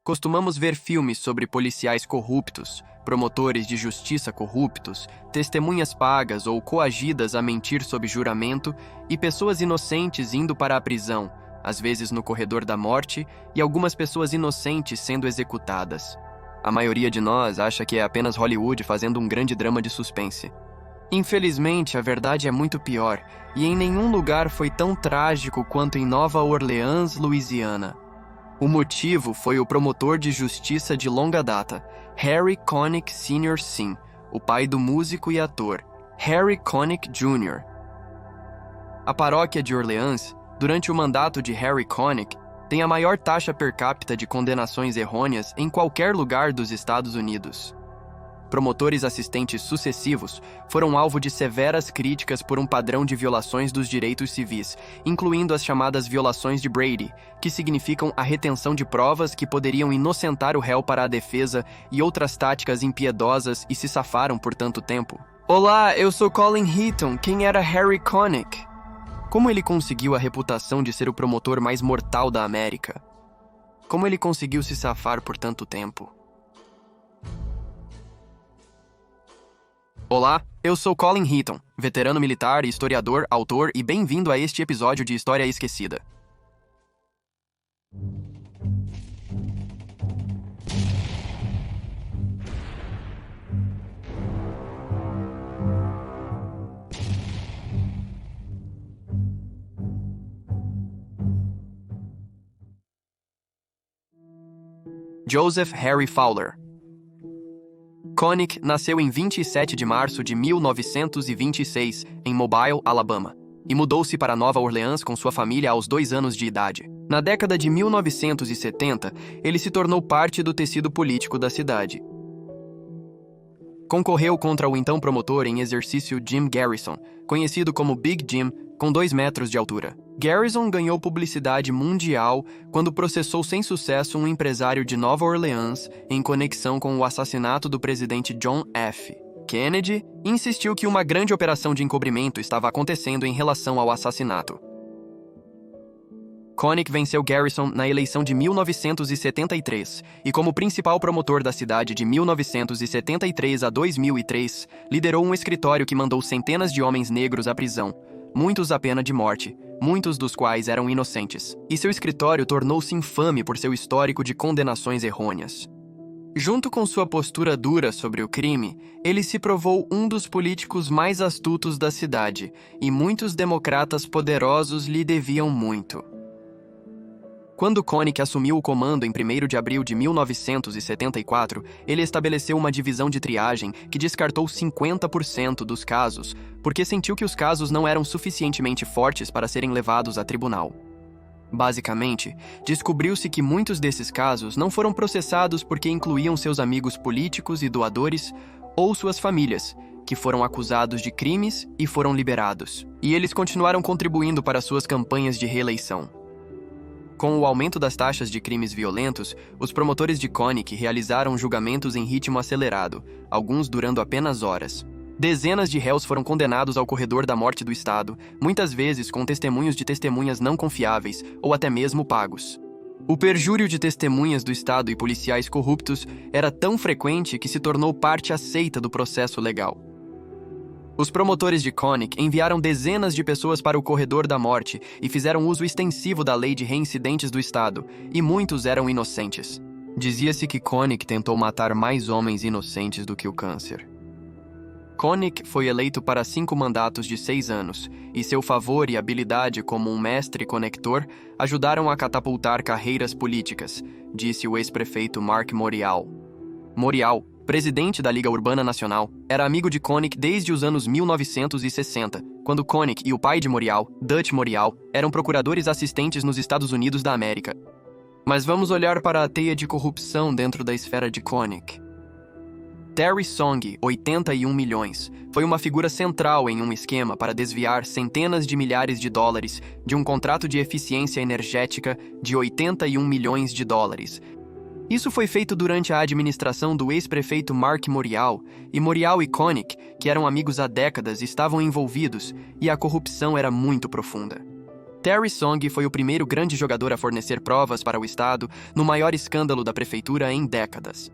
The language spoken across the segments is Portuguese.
Costumamos ver filmes sobre policiais corruptos, promotores de justiça corruptos, testemunhas pagas ou coagidas a mentir sob juramento e pessoas inocentes indo para a prisão, às vezes no corredor da morte, e algumas pessoas inocentes sendo executadas. A maioria de nós acha que é apenas Hollywood fazendo um grande drama de suspense. Infelizmente, a verdade é muito pior, e em nenhum lugar foi tão trágico quanto em Nova Orleans, Louisiana. O motivo foi o promotor de justiça de longa data, Harry Connick Sr. Sim, o pai do músico e ator, Harry Connick Jr. A paróquia de Orleans, durante o mandato de Harry Connick, tem a maior taxa per capita de condenações errôneas em qualquer lugar dos Estados Unidos. Promotores assistentes sucessivos foram alvo de severas críticas por um padrão de violações dos direitos civis, incluindo as chamadas violações de Brady, que significam a retenção de provas que poderiam inocentar o réu para a defesa e outras táticas impiedosas e se safaram por tanto tempo. Olá, eu sou Colin Heaton, quem era Harry Connick? Como ele conseguiu a reputação de ser o promotor mais mortal da América? Como ele conseguiu se safar por tanto tempo? Olá, eu sou Colin Heaton, veterano militar, historiador, autor e bem-vindo a este episódio de História Esquecida. Joseph Harry Fowler. Connick nasceu em 27 de março de 1926, em Mobile, Alabama, e mudou-se para Nova Orleans com sua família aos 2 anos de idade. Na década de 1970, ele se tornou parte do tecido político da cidade. Concorreu contra o então promotor em exercício Jim Garrison, conhecido como Big Jim, com 2 metros de altura. Garrison ganhou publicidade mundial quando processou sem sucesso um empresário de Nova Orleans em conexão com o assassinato do presidente John F. Kennedy e insistiu que uma grande operação de encobrimento estava acontecendo em relação ao assassinato. Connick venceu Garrison na eleição de 1973 e, como principal promotor da cidade de 1973 a 2003, liderou um escritório que mandou centenas de homens negros à prisão, muitos à pena de morte, muitos dos quais eram inocentes, e seu escritório tornou-se infame por seu histórico de condenações errôneas. Junto com sua postura dura sobre o crime, ele se provou um dos políticos mais astutos da cidade, e muitos democratas poderosos lhe deviam muito. Quando Connick assumiu o comando em 1º de abril de 1974, ele estabeleceu uma divisão de triagem que descartou 50% dos casos, porque sentiu que os casos não eram suficientemente fortes para serem levados a tribunal. Basicamente, descobriu-se que muitos desses casos não foram processados porque incluíam seus amigos políticos e doadores ou suas famílias, que foram acusados de crimes e foram liberados. E eles continuaram contribuindo para suas campanhas de reeleição. Com o aumento das taxas de crimes violentos, os promotores de Connick realizaram julgamentos em ritmo acelerado, alguns durando apenas horas. Dezenas de réus foram condenados ao corredor da morte do Estado, muitas vezes com testemunhos de testemunhas não confiáveis ou até mesmo pagos. O perjúrio de testemunhas do Estado e policiais corruptos era tão frequente que se tornou parte aceita do processo legal. Os promotores de Connick enviaram dezenas de pessoas para o corredor da morte e fizeram uso extensivo da lei de reincidentes do Estado, e muitos eram inocentes. Dizia-se que Connick tentou matar mais homens inocentes do que o câncer. Connick foi eleito para 5 mandatos de 6 anos, e seu favor e habilidade como um mestre conector ajudaram a catapultar carreiras políticas, disse o ex-prefeito Mark Morial. Morial, presidente da Liga Urbana Nacional, era amigo de Connick desde os anos 1960, quando Connick e o pai de Morial, Dutch Morial, eram procuradores assistentes nos Estados Unidos da América. Mas vamos olhar para a teia de corrupção dentro da esfera de Connick. Terry Song, 81 milhões, foi uma figura central em um esquema para desviar centenas de milhares de dólares de um contrato de eficiência energética de 81 milhões de dólares. Isso foi feito durante a administração do ex-prefeito Mark Morial, e Morial e Connick, que eram amigos há décadas, estavam envolvidos, e a corrupção era muito profunda. Terry Song foi o primeiro grande jogador a fornecer provas para o estado no maior escândalo da prefeitura em décadas.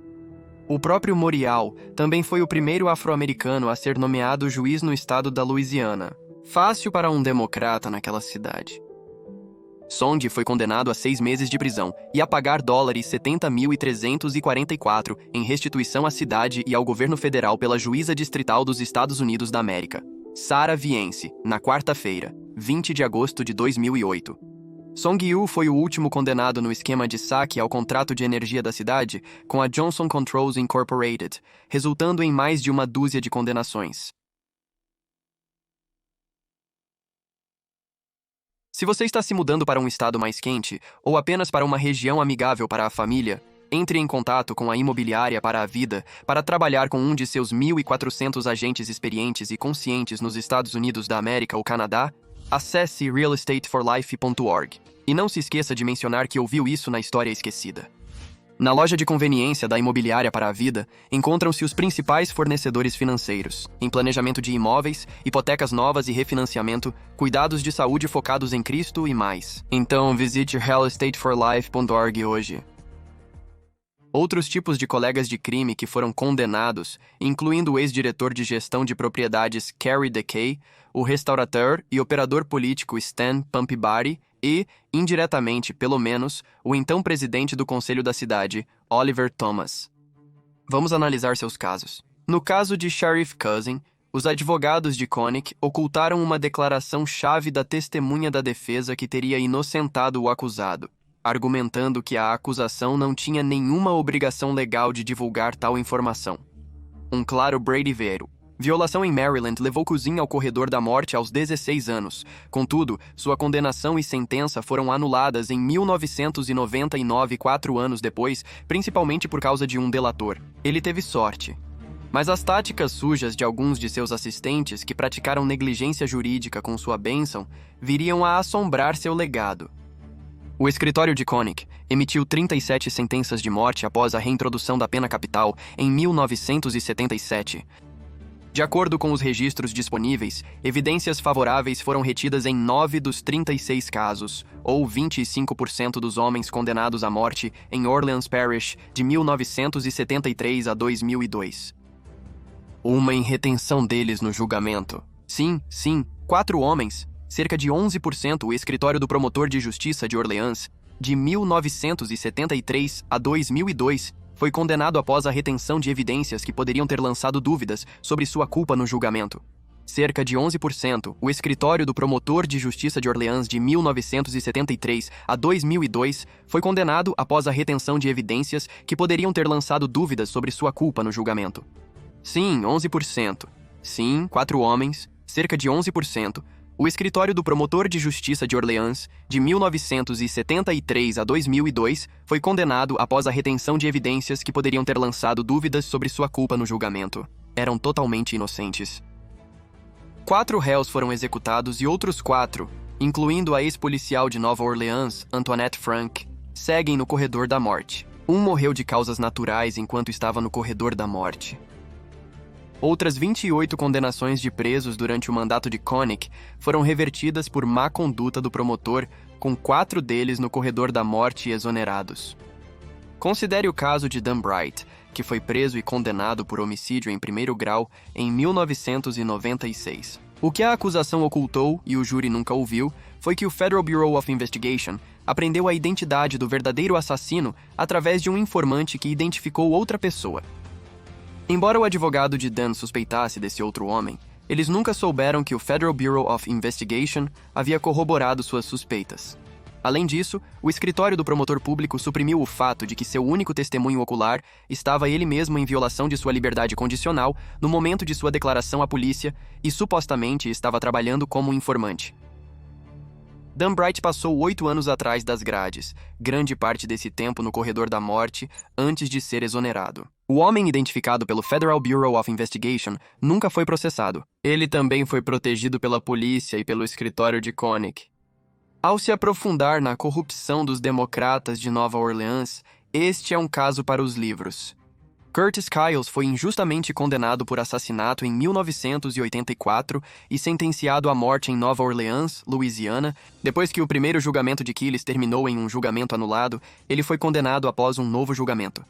O próprio Morial também foi o primeiro afro-americano a ser nomeado juiz no estado da Louisiana. Fácil para um democrata naquela cidade. Song foi condenado a 6 meses de prisão e a pagar $70.344 em restituição à cidade e ao governo federal pela juíza distrital dos Estados Unidos da América, Sarah Vience, na quarta-feira, 20 de agosto de 2008. Song-yu foi o último condenado no esquema de saque ao contrato de energia da cidade com a Johnson Controls Incorporated, resultando em mais de uma dúzia de condenações. Se você está se mudando para um estado mais quente ou apenas para uma região amigável para a família, entre em contato com a Imobiliária para a Vida para trabalhar com um de seus 1.400 agentes experientes e conscientes nos Estados Unidos da América ou Canadá. Acesse realestateforlife.org. E não se esqueça de mencionar que ouviu isso na História Esquecida. Na loja de conveniência da Imobiliária para a Vida, encontram-se os principais fornecedores financeiros, em planejamento de imóveis, hipotecas novas e refinanciamento, cuidados de saúde focados em Cristo e mais. Então, visite realestateforlife.org hoje. Outros tipos de colegas de crime que foram condenados, incluindo o ex-diretor de gestão de propriedades Kerry Dekay, o restaurador e operador político Stan Pumpibari e, indiretamente pelo menos, o então presidente do Conselho da cidade, Oliver Thomas. Vamos analisar seus casos. No caso de Sheriff Cousin, os advogados de Connick ocultaram uma declaração-chave da testemunha da defesa que teria inocentado o acusado, argumentando que a acusação não tinha nenhuma obrigação legal de divulgar tal informação. Um claro Brady Vero. Violação em Maryland levou Cousin ao corredor da morte aos 16 anos. Contudo, sua condenação e sentença foram anuladas em 1999, 4 anos depois, principalmente por causa de um delator. Ele teve sorte. Mas as táticas sujas de alguns de seus assistentes que praticaram negligência jurídica com sua bênção viriam a assombrar seu legado. O escritório de Connick emitiu 37 sentenças de morte após a reintrodução da pena capital em 1977. De acordo com os registros disponíveis, evidências favoráveis foram retidas em 9 dos 36 casos, ou 25% dos homens condenados à morte em Orleans Parish de 1973 a 2002. Uma em retenção deles no julgamento. Sim, 4 homens, cerca de 11%. O escritório do promotor de justiça de Orleans, de 1973 a 2002, foi condenado após a retenção de evidências que poderiam ter lançado dúvidas sobre sua culpa no julgamento. Cerca de 11%, o escritório do promotor de justiça de Orleans de 1973 a 2002 foi condenado após a retenção de evidências que poderiam ter lançado dúvidas sobre sua culpa no julgamento. Sim, 11%. Sim, 4 homens, cerca de 11%. O escritório do promotor de justiça de Orleans, de 1973 a 2002, foi condenado após a retenção de evidências que poderiam ter lançado dúvidas sobre sua culpa no julgamento. Eram totalmente inocentes. 4 réus foram executados e outros 4, incluindo a ex-policial de Nova Orleans, Antoinette Frank, seguem no corredor da morte. Um morreu de causas naturais enquanto estava no corredor da morte. Outras 28 condenações de presos durante o mandato de Connick foram revertidas por má conduta do promotor, com 4 deles no corredor da morte e exonerados. Considere o caso de Dan Bright, que foi preso e condenado por homicídio em primeiro grau em 1996. O que a acusação ocultou, e o júri nunca ouviu, foi que o Federal Bureau of Investigation aprendeu a identidade do verdadeiro assassino através de um informante que identificou outra pessoa. Embora o advogado de Dan suspeitasse desse outro homem, eles nunca souberam que o Federal Bureau of Investigation havia corroborado suas suspeitas. Além disso, o escritório do promotor público suprimiu o fato de que seu único testemunho ocular estava ele mesmo em violação de sua liberdade condicional no momento de sua declaração à polícia e supostamente estava trabalhando como informante. Dan Bright passou 8 anos atrás das grades, grande parte desse tempo no corredor da morte, antes de ser exonerado. O homem identificado pelo Federal Bureau of Investigation nunca foi processado. Ele também foi protegido pela polícia e pelo escritório de Connick. Ao se aprofundar na corrupção dos democratas de Nova Orleans, este é um caso para os livros. Curtis Kyles foi injustamente condenado por assassinato em 1984 e sentenciado à morte em Nova Orleans, Louisiana. Depois que o primeiro julgamento de Kyles terminou em um julgamento anulado, ele foi condenado após um novo julgamento.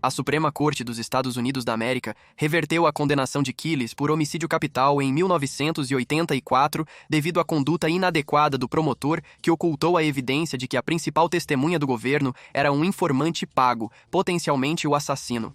A Suprema Corte dos Estados Unidos da América reverteu a condenação de Kyles por homicídio capital em 1984 devido à conduta inadequada do promotor que ocultou a evidência de que a principal testemunha do governo era um informante pago, potencialmente o assassino.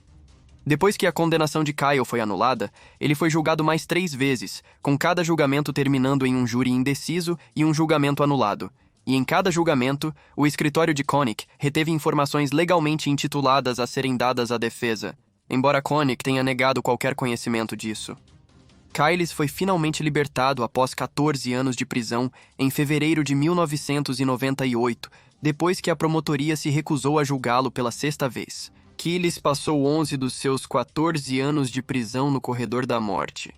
Depois que a condenação de Kyle foi anulada, ele foi julgado mais 3 vezes, com cada julgamento terminando em um júri indeciso e um julgamento anulado. E em cada julgamento, o escritório de Connick reteve informações legalmente intituladas a serem dadas à defesa, embora Connick tenha negado qualquer conhecimento disso. Kyles foi finalmente libertado após 14 anos de prisão em fevereiro de 1998, depois que a promotoria se recusou a julgá-lo pela 6ª vez. Kyles passou 11 dos seus 14 anos de prisão no corredor da morte.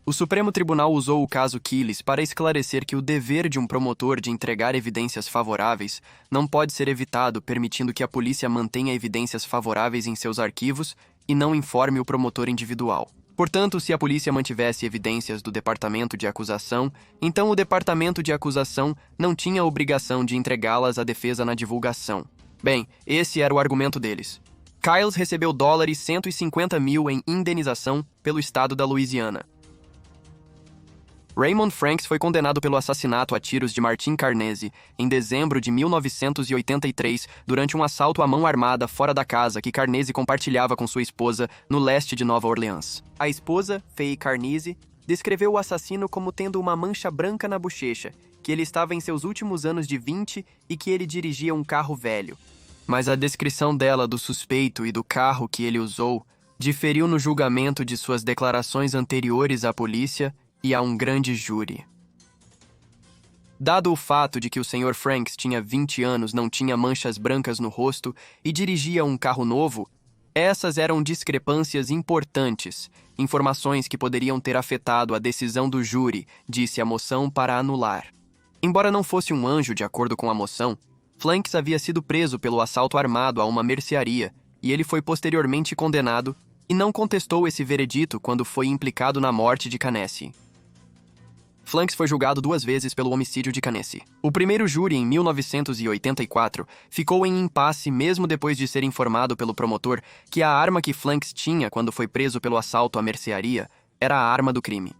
O Supremo Tribunal usou o caso Kyles para esclarecer que o dever de um promotor de entregar evidências favoráveis não pode ser evitado, permitindo que a polícia mantenha evidências favoráveis em seus arquivos e não informe o promotor individual. Portanto, se a polícia mantivesse evidências do departamento de acusação, então o departamento de acusação não tinha a obrigação de entregá-las à defesa na divulgação. Bem, esse era o argumento deles. Kyles recebeu $150 mil em indenização pelo estado da Louisiana. Raymond Franks foi condenado pelo assassinato a tiros de Martin Carnese em dezembro de 1983 durante um assalto à mão armada fora da casa que Carnese compartilhava com sua esposa no leste de Nova Orleans. A esposa, Faye Carnese, descreveu o assassino como tendo uma mancha branca na bochecha, que ele estava em seus últimos anos de 20 e que ele dirigia um carro velho. Mas a descrição dela do suspeito e do carro que ele usou diferiu no julgamento de suas declarações anteriores à polícia e a um grande júri. Dado o fato de que o Sr. Franks tinha 20 anos, não tinha manchas brancas no rosto e dirigia um carro novo, essas eram discrepâncias importantes, informações que poderiam ter afetado a decisão do júri, disse a moção para anular. Embora não fosse um anjo de acordo com a moção, Franks havia sido preso pelo assalto armado a uma mercearia e ele foi posteriormente condenado e não contestou esse veredito quando foi implicado na morte de Canesse. Franks foi julgado 2 vezes pelo homicídio de Canesse. O primeiro júri, em 1984, ficou em impasse mesmo depois de ser informado pelo promotor que a arma que Franks tinha quando foi preso pelo assalto à mercearia era a arma do crime.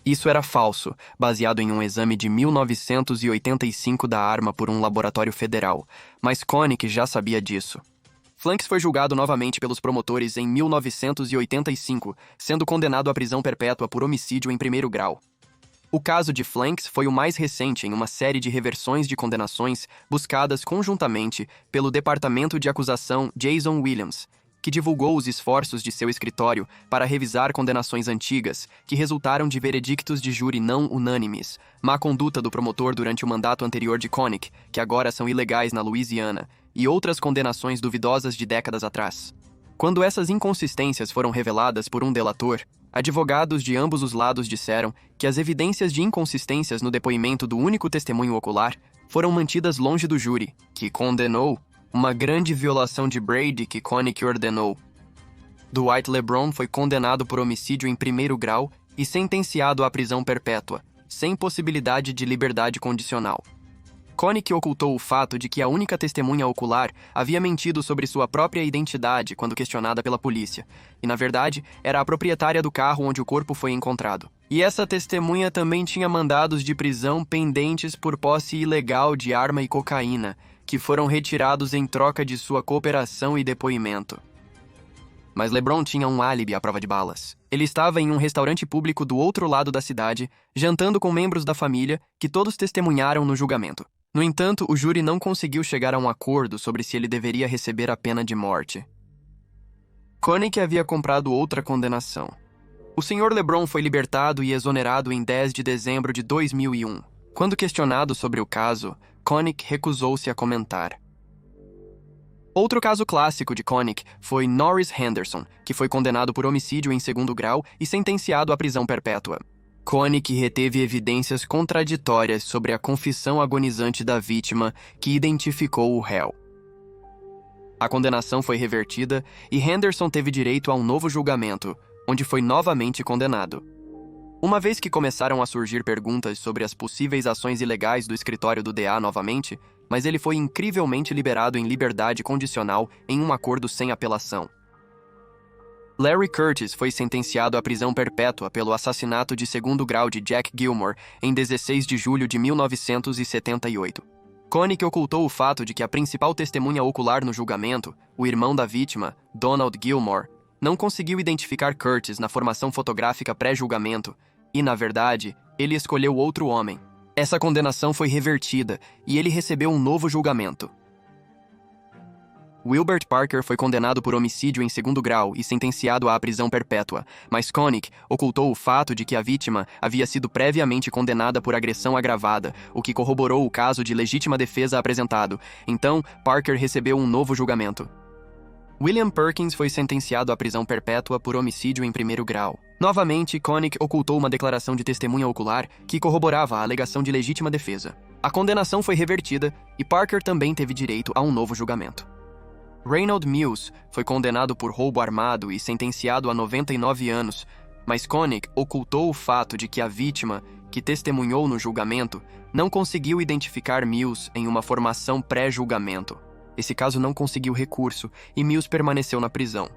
Isso era falso, baseado em um exame de 1985 da arma por um laboratório federal, mas Connick já sabia disso. Franks foi julgado novamente pelos promotores em 1985, sendo condenado à prisão perpétua por homicídio em 1º grau. O caso de Franks foi o mais recente em uma série de reversões de condenações buscadas conjuntamente pelo Departamento de Acusação Jason Williams, que divulgou os esforços de seu escritório para revisar condenações antigas que resultaram de veredictos de júri não unânimes, má conduta do promotor durante o mandato anterior de Connick, que agora são ilegais na Louisiana, e outras condenações duvidosas de décadas atrás. Quando essas inconsistências foram reveladas por um delator, advogados de ambos os lados disseram que as evidências de inconsistências no depoimento do único testemunho ocular foram mantidas longe do júri, que condenou uma grande violação de Brady que Connick ordenou. Dwight LeBron foi condenado por homicídio em 1º grau e sentenciado à prisão perpétua, sem possibilidade de liberdade condicional. Connick ocultou o fato de que a única testemunha ocular havia mentido sobre sua própria identidade quando questionada pela polícia, e na verdade era a proprietária do carro onde o corpo foi encontrado. E essa testemunha também tinha mandados de prisão pendentes por posse ilegal de arma e cocaína, que foram retirados em troca de sua cooperação e depoimento. Mas LeBron tinha um álibi à prova de balas. Ele estava em um restaurante público do outro lado da cidade, jantando com membros da família que todos testemunharam no julgamento. No entanto, o júri não conseguiu chegar a um acordo sobre se ele deveria receber a pena de morte. Connick havia comprado outra condenação. O Sr. LeBron foi libertado e exonerado em 10 de dezembro de 2001. Quando questionado sobre o caso, Connick recusou-se a comentar. Outro caso clássico de Connick foi Norris Henderson, que foi condenado por homicídio em 2º grau e sentenciado à prisão perpétua. Connick reteve evidências contraditórias sobre a confissão agonizante da vítima que identificou o réu. A condenação foi revertida e Henderson teve direito a um novo julgamento, onde foi novamente condenado. Uma vez que começaram a surgir perguntas sobre as possíveis ações ilegais do escritório do DA novamente, mas ele foi incrivelmente liberado em liberdade condicional em um acordo sem apelação. Larry Curtis foi sentenciado à prisão perpétua pelo assassinato de segundo grau de Jack Gilmore em 16 de julho de 1978. Koenig ocultou o fato de que a principal testemunha ocular no julgamento, o irmão da vítima, Donald Gilmore, não conseguiu identificar Curtis na formação fotográfica pré-julgamento e, na verdade, ele escolheu outro homem. Essa condenação foi revertida e ele recebeu um novo julgamento. Wilbert Parker foi condenado por homicídio em segundo grau e sentenciado à prisão perpétua, mas Koenig ocultou o fato de que a vítima havia sido previamente condenada por agressão agravada, o que corroborou o caso de legítima defesa apresentado. Então, Parker recebeu um novo julgamento. William Perkins foi sentenciado à prisão perpétua por homicídio em primeiro grau. Novamente, Koenig ocultou uma declaração de testemunha ocular que corroborava a alegação de legítima defesa. A condenação foi revertida e Parker também teve direito a um novo julgamento. Reynold Mills foi condenado por roubo armado e sentenciado a 99 anos, mas Koenig ocultou o fato de que a vítima, que testemunhou no julgamento, não conseguiu identificar Mills em uma formação pré-julgamento. Esse caso não conseguiu recurso e Mills permaneceu na prisão.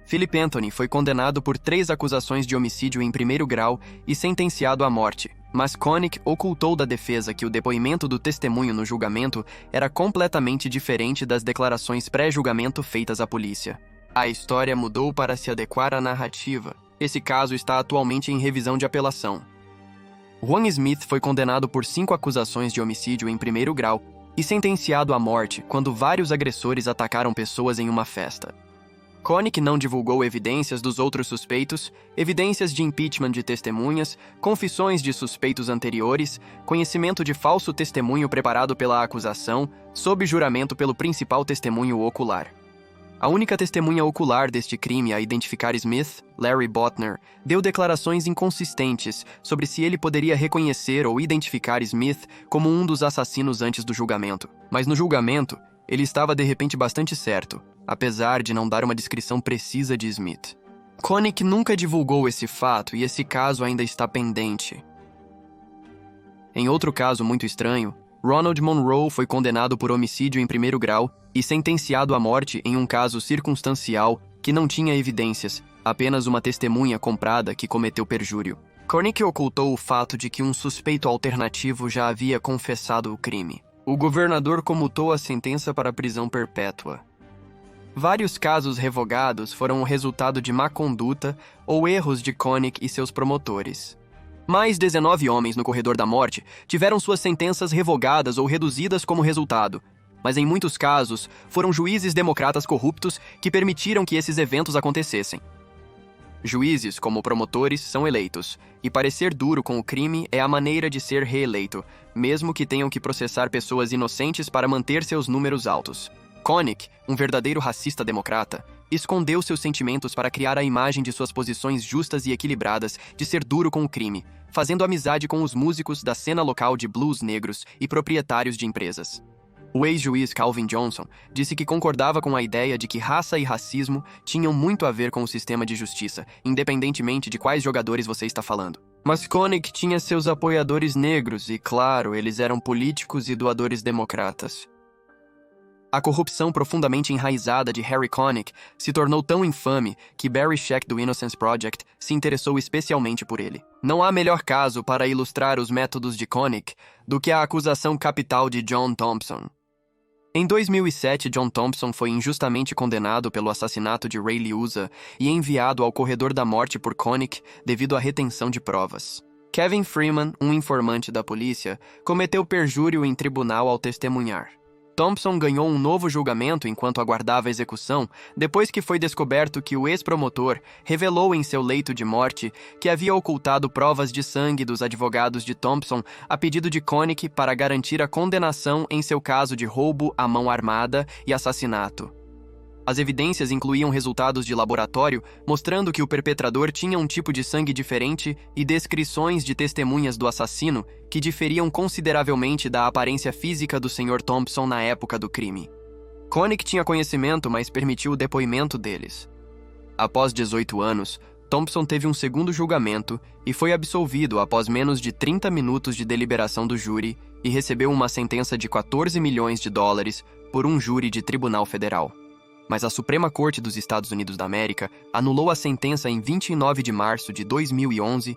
Philip Anthony foi condenado por 3 acusações de homicídio em primeiro grau e sentenciado à morte, mas Koenig ocultou da defesa que o depoimento do testemunho no julgamento era completamente diferente das declarações pré-julgamento feitas à polícia. A história mudou para se adequar à narrativa. Esse caso está atualmente em revisão de apelação. Juan Smith foi condenado por 5 acusações de homicídio em primeiro grau e sentenciado à morte quando vários agressores atacaram pessoas em uma festa. Koenig não divulgou evidências dos outros suspeitos, evidências de impeachment de testemunhas, confissões de suspeitos anteriores, conhecimento de falso testemunho preparado pela acusação, sob juramento pelo principal testemunho ocular. A única testemunha ocular deste crime a identificar Smith, Larry Botner, deu declarações inconsistentes sobre se ele poderia reconhecer ou identificar Smith como um dos assassinos antes do julgamento. Mas no julgamento, ele estava de repente bastante certo, apesar de não dar uma descrição precisa de Smith. Koenig nunca divulgou esse fato e esse caso ainda está pendente. Em outro caso muito estranho, Ronald Monroe foi condenado por homicídio em primeiro grau e sentenciado à morte em um caso circunstancial que não tinha evidências, apenas uma testemunha comprada que cometeu perjúrio. Koenig ocultou o fato de que um suspeito alternativo já havia confessado o crime. O governador comutou a sentença para prisão perpétua. Vários casos revogados foram o resultado de má conduta ou erros de Koenig e seus promotores. Mais 19 homens no corredor da morte tiveram suas sentenças revogadas ou reduzidas como resultado, mas em muitos casos foram juízes democratas corruptos que permitiram que esses eventos acontecessem. Juízes, como promotores, são eleitos, e parecer duro com o crime é a maneira de ser reeleito, mesmo que tenham que processar pessoas inocentes para manter seus números altos. Koenig, um verdadeiro racista democrata, escondeu seus sentimentos para criar a imagem de suas posições justas e equilibradas de ser duro com o crime, fazendo amizade com os músicos da cena local de blues negros e proprietários de empresas. O ex-juiz Calvin Johnson disse que concordava com a ideia de que raça e racismo tinham muito a ver com o sistema de justiça, independentemente de quais jogadores você está falando. Mas Koenig tinha seus apoiadores negros e, claro, eles eram políticos e doadores democratas. A corrupção profundamente enraizada de Harry Koenig se tornou tão infame que Barry Scheck do Innocence Project se interessou especialmente por ele. Não há melhor caso para ilustrar os métodos de Koenig do que a acusação capital de John Thompson. Em 2007, John Thompson foi injustamente condenado pelo assassinato de Ray Liotta e enviado ao corredor da morte por Koenig devido à retenção de provas. Kevin Freeman, um informante da polícia, cometeu perjúrio em tribunal ao testemunhar. Thompson ganhou um novo julgamento enquanto aguardava a execução, depois que foi descoberto que o ex-promotor revelou em seu leito de morte que havia ocultado provas de sangue dos advogados de Thompson a pedido de Koenig para garantir a condenação em seu caso de roubo à mão armada e assassinato. As evidências incluíam resultados de laboratório mostrando que o perpetrador tinha um tipo de sangue diferente e descrições de testemunhas do assassino que diferiam consideravelmente da aparência física do Sr. Thompson na época do crime. Connick tinha conhecimento, mas permitiu o depoimento deles. Após 18 anos, Thompson teve um segundo julgamento e foi absolvido após menos de 30 minutos de deliberação do júri e recebeu uma sentença de 14 milhões de dólares por um júri de tribunal federal. Mas a Suprema Corte dos Estados Unidos da América anulou a sentença em 29 de março de 2011.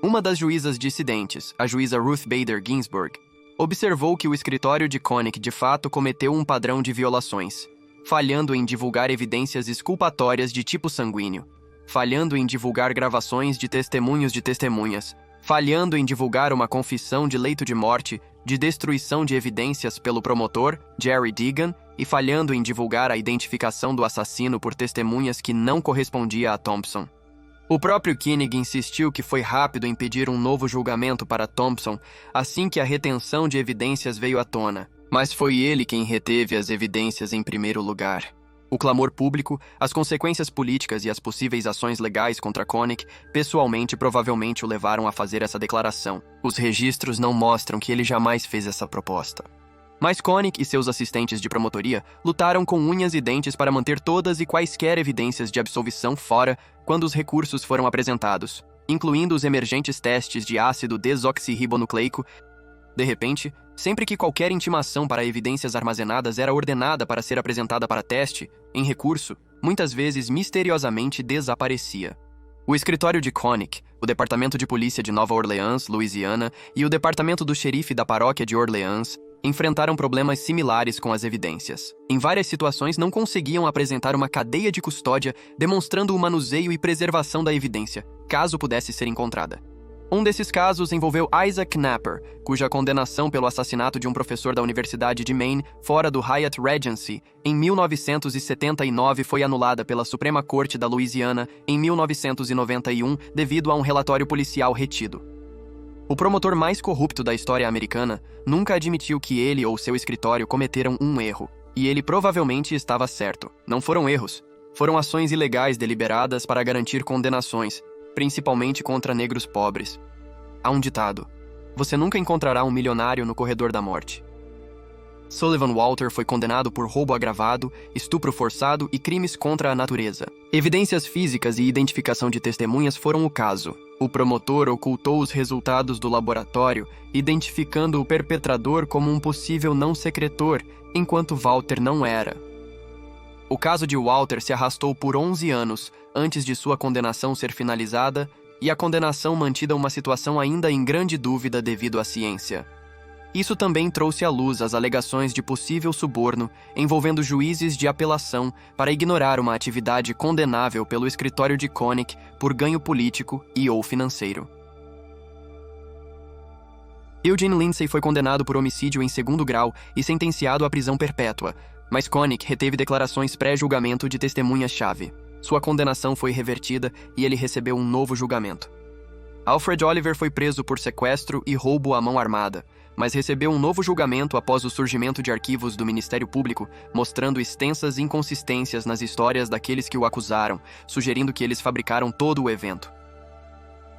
Uma das juízas dissidentes, a juíza Ruth Bader Ginsburg, observou que o escritório de Connick de fato cometeu um padrão de violações, falhando em divulgar evidências exculpatórias de tipo sanguíneo, falhando em divulgar gravações de testemunhos de testemunhas, falhando em divulgar uma confissão de leito de morte, de destruição de evidências pelo promotor, Jerry Degan, e falhando em divulgar a identificação do assassino por testemunhas que não correspondia a Thompson. O próprio Koenig insistiu que foi rápido em pedir um novo julgamento para Thompson assim que a retenção de evidências veio à tona, mas foi ele quem reteve as evidências em primeiro lugar. O clamor público, as consequências políticas e as possíveis ações legais contra Koenig pessoalmente provavelmente o levaram a fazer essa declaração. Os registros não mostram que ele jamais fez essa proposta. Mas Koenig e seus assistentes de promotoria lutaram com unhas e dentes para manter todas e quaisquer evidências de absolvição fora quando os recursos foram apresentados, incluindo os emergentes testes de ácido desoxirribonucleico. De repente, sempre que qualquer intimação para evidências armazenadas era ordenada para ser apresentada para teste, em recurso, muitas vezes misteriosamente desaparecia. O escritório de Koenig, o Departamento de Polícia de Nova Orleans, Louisiana, e o Departamento do Xerife da Paróquia de Orleans enfrentaram problemas similares com as evidências. Em várias situações, não conseguiam apresentar uma cadeia de custódia demonstrando o manuseio e preservação da evidência, caso pudesse ser encontrada. Um desses casos envolveu Isaac Knapper, cuja condenação pelo assassinato de um professor da Universidade de Maine fora do Hyatt Regency em 1979 foi anulada pela Suprema Corte da Louisiana em 1991 devido a um relatório policial retido. O promotor mais corrupto da história americana nunca admitiu que ele ou seu escritório cometeram um erro, e ele provavelmente estava certo. Não foram erros, foram ações ilegais deliberadas para garantir condenações, principalmente contra negros pobres. Há um ditado: você nunca encontrará um milionário no corredor da morte. Sullivan Walter foi condenado por roubo agravado, estupro forçado e crimes contra a natureza. Evidências físicas e identificação de testemunhas foram o caso. O promotor ocultou os resultados do laboratório, identificando o perpetrador como um possível não-secretor, enquanto Walter não era. O caso de Walter se arrastou por 11 anos, antes de sua condenação ser finalizada, e a condenação mantida uma situação ainda em grande dúvida devido à ciência. Isso também trouxe à luz as alegações de possível suborno envolvendo juízes de apelação para ignorar uma atividade condenável pelo escritório de Koenig por ganho político e ou financeiro. Eugene Lindsay foi condenado por homicídio em segundo grau e sentenciado à prisão perpétua, mas Koenig reteve declarações pré-julgamento de testemunhas-chave. Sua condenação foi revertida e ele recebeu um novo julgamento. Alfred Oliver foi preso por sequestro e roubo à mão armada, mas recebeu um novo julgamento após o surgimento de arquivos do Ministério Público, mostrando extensas inconsistências nas histórias daqueles que o acusaram, sugerindo que eles fabricaram todo o evento.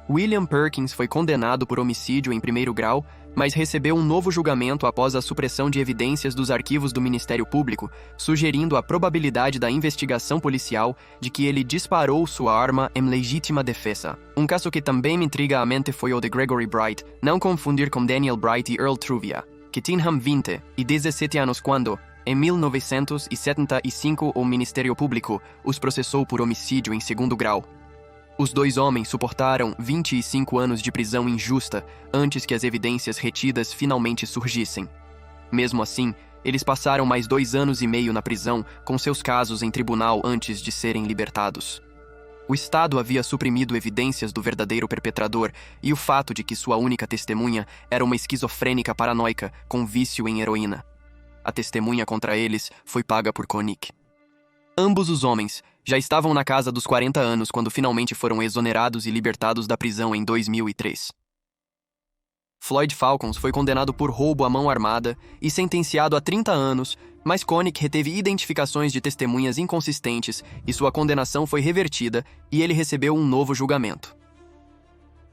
William Perkins foi condenado por homicídio em primeiro grau, mas recebeu um novo julgamento após a supressão de evidências dos arquivos do Ministério Público, sugerindo a probabilidade da investigação policial de que ele disparou sua arma em legítima defesa. Um caso que também me intriga a mente foi o de Gregory Bright, não confundir com Daniel Bright e Earl Truvia, que tinham 20 e 17 anos quando, em 1975, o Ministério Público os processou por homicídio em segundo grau. Os dois homens suportaram 25 anos de prisão injusta antes que as evidências retidas finalmente surgissem. Mesmo assim, eles passaram mais 2 anos e meio na prisão com seus casos em tribunal antes de serem libertados. O Estado havia suprimido evidências do verdadeiro perpetrador e o fato de que sua única testemunha era uma esquizofrênica paranoica com vício em heroína. A testemunha contra eles foi paga por Koenig. Ambos os homens já estavam na casa dos 40 anos quando finalmente foram exonerados e libertados da prisão em 2003. Floyd Falcons foi condenado por roubo à mão armada e sentenciado a 30 anos, mas Koenig reteve identificações de testemunhas inconsistentes e sua condenação foi revertida e ele recebeu um novo julgamento.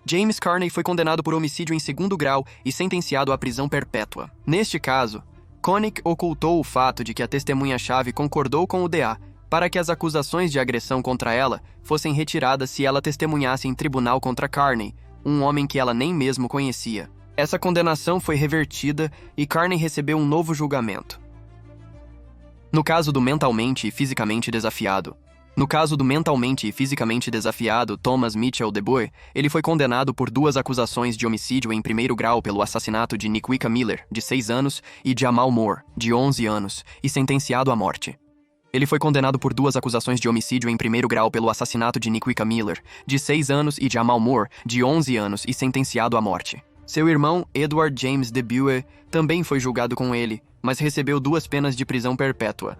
James Carney foi condenado por homicídio em segundo grau e sentenciado à prisão perpétua. Neste caso, Connick ocultou o fato de que a testemunha-chave concordou com o DA para que as acusações de agressão contra ela fossem retiradas se ela testemunhasse em tribunal contra Carney, um homem que ela nem mesmo conhecia. Essa condenação foi revertida e Carney recebeu um novo julgamento. No caso do mentalmente e fisicamente desafiado, Thomas Mitchell DeBoer, ele foi condenado por 2 acusações de homicídio em primeiro grau pelo assassinato de Niquika Miller, de 6 anos, e Jamal Moore, de 11 anos, e sentenciado à morte. Ele foi condenado por 2 acusações de homicídio em primeiro grau pelo assassinato de Niquika Miller, de 6 anos, e Jamal Moore, de 11 anos, e sentenciado à morte. Seu irmão, Edward James DeBuer, também foi julgado com ele, mas recebeu 2 penas de prisão perpétua.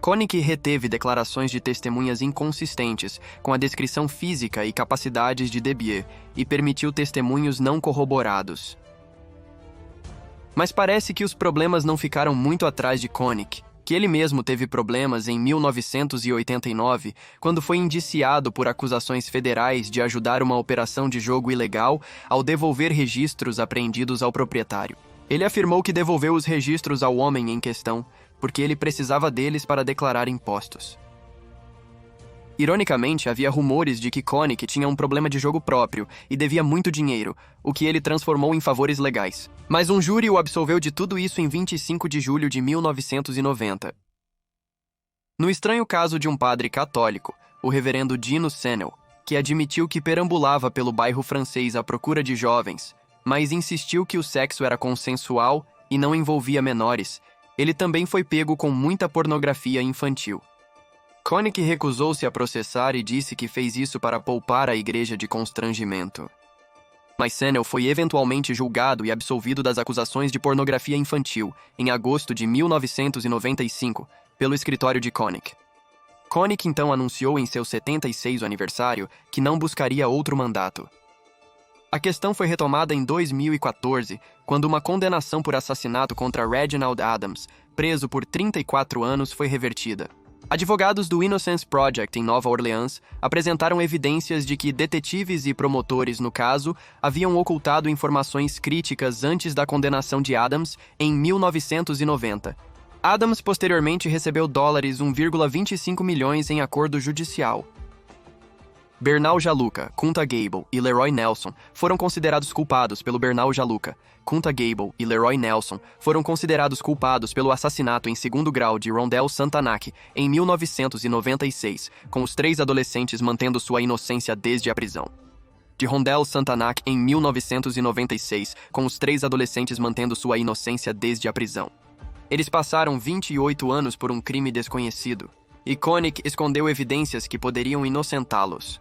Connick reteve declarações de testemunhas inconsistentes com a descrição física e capacidades de DeBuer e permitiu testemunhos não corroborados. Mas parece que os problemas não ficaram muito atrás de Connick, que ele mesmo teve problemas em 1989, quando foi indiciado por acusações federais de ajudar uma operação de jogo ilegal ao devolver registros apreendidos ao proprietário. Ele afirmou que devolveu os registros ao homem em questão, porque ele precisava deles para declarar impostos. Ironicamente, havia rumores de que Connick tinha um problema de jogo próprio e devia muito dinheiro, o que ele transformou em favores legais. Mas um júri o absolveu de tudo isso em 25 de julho de 1990. No estranho caso de um padre católico, o reverendo Dino Sennell, que admitiu que perambulava pelo bairro francês à procura de jovens, mas insistiu que o sexo era consensual e não envolvia menores, ele também foi pego com muita pornografia infantil. Connick recusou-se a processar e disse que fez isso para poupar a igreja de constrangimento. Mas Sennell foi eventualmente julgado e absolvido das acusações de pornografia infantil em agosto de 1995, pelo escritório de Connick. Connick então anunciou em seu 76º aniversário que não buscaria outro mandato. A questão foi retomada em 2014, quando uma condenação por assassinato contra Reginald Adams, preso por 34 anos, foi revertida. Advogados do Innocence Project em Nova Orleans apresentaram evidências de que detetives e promotores no caso haviam ocultado informações críticas antes da condenação de Adams em 1990. Adams posteriormente recebeu $1,25 milhões em acordo judicial. Bernal Jaluka, Kunta Gable e Leroy Nelson foram considerados culpados pelo Bernal Jaluka. Kunta Gable e Leroy Nelson foram considerados culpados pelo assassinato em segundo grau de Rondell Santanac em 1996, com os 3 adolescentes mantendo sua inocência desde a prisão. De Rondell Santanac em 1996, com os 3 adolescentes mantendo sua inocência desde a prisão. Eles passaram 28 anos por um crime desconhecido, e Connick escondeu evidências que poderiam inocentá-los.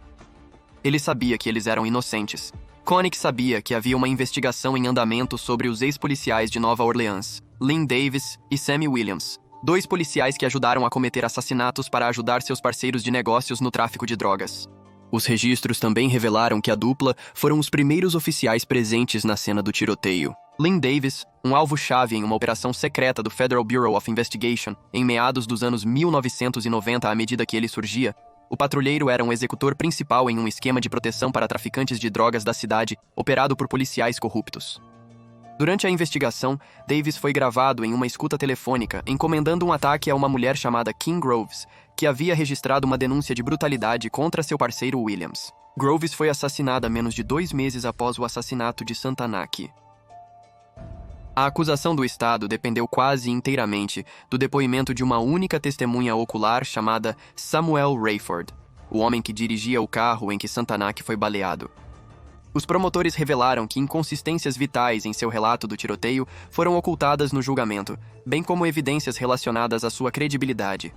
Ele sabia que eles eram inocentes. Connick sabia que havia uma investigação em andamento sobre os ex-policiais de Nova Orleans, Lynn Davis e Sammy Williams, 2 policiais que ajudaram a cometer assassinatos para ajudar seus parceiros de negócios no tráfico de drogas. Os registros também revelaram que a dupla foram os primeiros oficiais presentes na cena do tiroteio. Lynn Davis, um alvo-chave em uma operação secreta do Federal Bureau of Investigation, em meados dos anos 1990 à medida que ele surgia, o patrulheiro era um executor principal em um esquema de proteção para traficantes de drogas da cidade, operado por policiais corruptos. Durante a investigação, Davis foi gravado em uma escuta telefônica encomendando um ataque a uma mulher chamada Kim Groves, que havia registrado uma denúncia de brutalidade contra seu parceiro Williams. Groves foi assassinada menos de 2 meses após o assassinato de Santanac. A acusação do Estado dependeu quase inteiramente do depoimento de uma única testemunha ocular chamada Samuel Rayford, o homem que dirigia o carro em que Santanac foi baleado. Os promotores revelaram que inconsistências vitais em seu relato do tiroteio foram ocultadas no julgamento, bem como evidências relacionadas à sua credibilidade.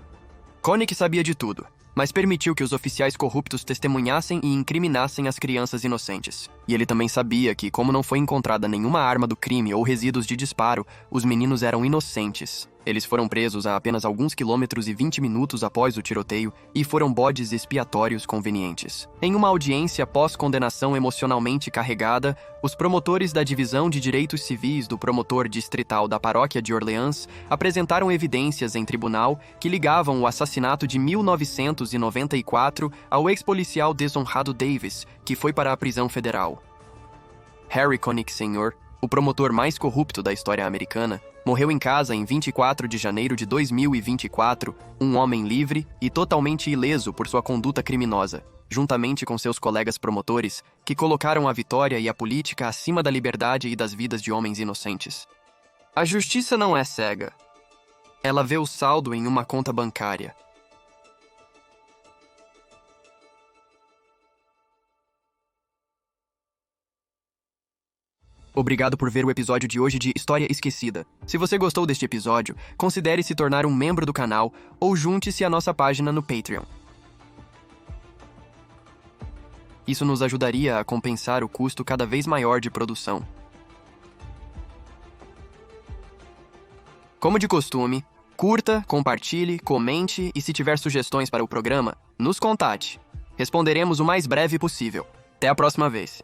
Connick sabia de tudo, mas permitiu que os oficiais corruptos testemunhassem e incriminassem as crianças inocentes. E ele também sabia que, como não foi encontrada nenhuma arma do crime ou resíduos de disparo, os meninos eram inocentes. Eles foram presos a apenas alguns quilômetros e 20 minutos após o tiroteio e foram bodes expiatórios convenientes. Em uma audiência pós-condenação emocionalmente carregada, os promotores da Divisão de Direitos Civis do Promotor Distrital da Paróquia de Orleans apresentaram evidências em tribunal que ligavam o assassinato de 1994 ao ex-policial desonrado Davis, que foi para a prisão federal. Harry Connick Sr., o promotor mais corrupto da história americana, Morreu em casa em 24 de janeiro de 2024, um homem livre e totalmente ileso por sua conduta criminosa, juntamente com seus colegas promotores, que colocaram a vitória e a política acima da liberdade e das vidas de homens inocentes. A justiça não é cega. Ela vê o saldo em uma conta bancária. Obrigado por ver o episódio de hoje de História Esquecida. Se você gostou deste episódio, considere se tornar um membro do canal ou junte-se à nossa página no Patreon. Isso nos ajudaria a compensar o custo cada vez maior de produção. Como de costume, curta, compartilhe, comente e se tiver sugestões para o programa, nos contate. Responderemos o mais breve possível. Até a próxima vez.